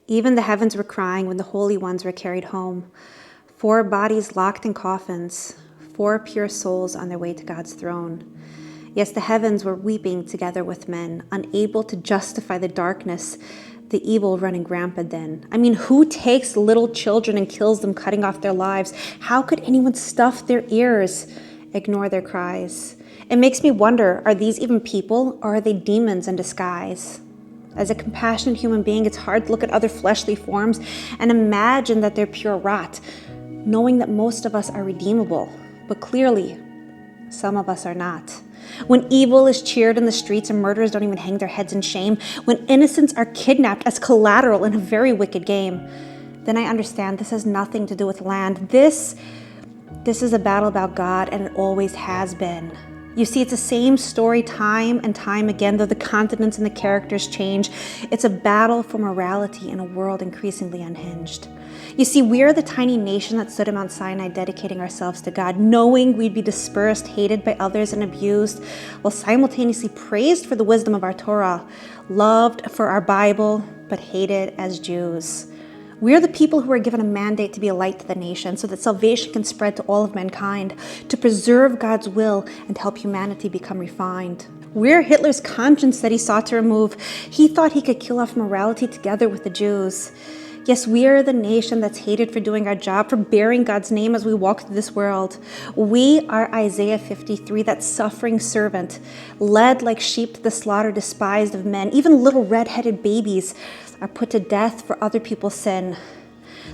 Even the heavens were crying when the holy ones were carried home. 4 bodies locked in coffins, 4 pure souls on their way to God's throne. Yes, the heavens were weeping together with men, unable to justify the darkness, the evil running rampant then. I mean, who takes little children and kills them, cutting off their lives? How could anyone stuff their ears, ignore their cries? It makes me wonder, are these even people, or are they demons in disguise? As a compassionate human being, it's hard to look at other fleshly forms and imagine that they're pure rot, knowing that most of us are redeemable, but clearly, some of us are not. When evil is cheered in the streets and murderers don't even hang their heads in shame, when innocents are kidnapped as collateral in a very wicked game, then I understand this has nothing to do with land. This is a battle about God, and it always has been. You see, it's the same story time and time again, though the continents and the characters change. It's a battle for morality in a world increasingly unhinged. You see, we are the tiny nation that stood at Mount Sinai dedicating ourselves to God, knowing we'd be dispersed, hated by others, and abused, while simultaneously praised for the wisdom of our Torah, loved for our Bible, but hated as Jews. We're the people who are given a mandate to be a light to the nation so that salvation can spread to all of mankind, to preserve God's will and help humanity become refined. We're Hitler's conscience that he sought to remove. He thought he could kill off morality together with the Jews. Yes, we are the nation that's hated for doing our job, for bearing God's name as we walk through this world. We are Isaiah 53, that suffering servant, led like sheep to the slaughter, despised of men. Even little red-headed babies are put to death for other people's sin.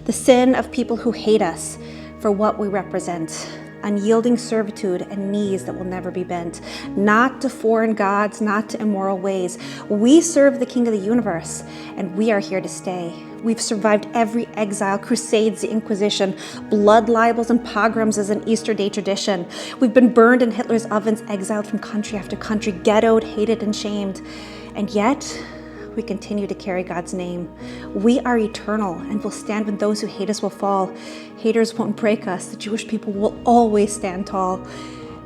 The sin of people who hate us for what we represent. Unyielding servitude and knees that will never be bent. Not to foreign gods, not to immoral ways. We serve the King of the universe, and we are here to stay. We've survived every exile, crusades, the Inquisition, blood libels and pogroms as an Easter Day tradition. We've been burned in Hitler's ovens, exiled from country after country, ghettoed, hated, and shamed. And yet, we continue to carry God's name. We are eternal and will stand when those who hate us will fall. Haters won't break us. The Jewish people will always stand tall.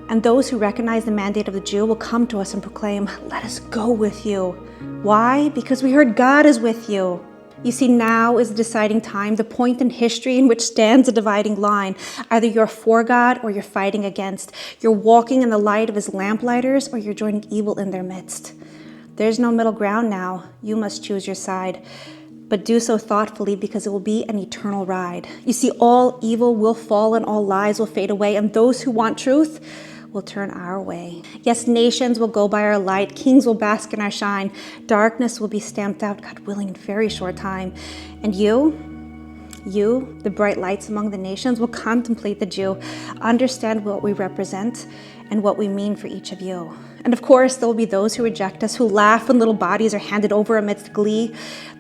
And those who recognize the mandate of the Jew will come to us and proclaim, "Let us go with you." Why? Because we heard God is with you. You see, now is the deciding time, the point in history in which stands a dividing line. Either you're for God or you're fighting against. You're walking in the light of his lamplighters or you're joining evil in their midst. There's no middle ground now. You must choose your side, but do so thoughtfully because it will be an eternal ride. You see, all evil will fall and all lies will fade away, and those who want truth will turn our way. Yes, nations will go by our light, kings will bask in our shine, darkness will be stamped out, God willing, in a very short time. And you, the bright lights among the nations, will contemplate the Jew, understand what we represent and what we mean for each of you. And of course, there will be those who reject us, who laugh when little bodies are handed over amidst glee,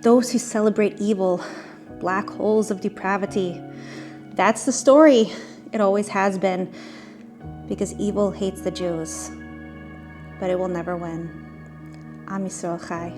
those who celebrate evil, black holes of depravity. That's the story. It always has been, because evil hates the Jews, but it will never win. Am Yisrael Chai.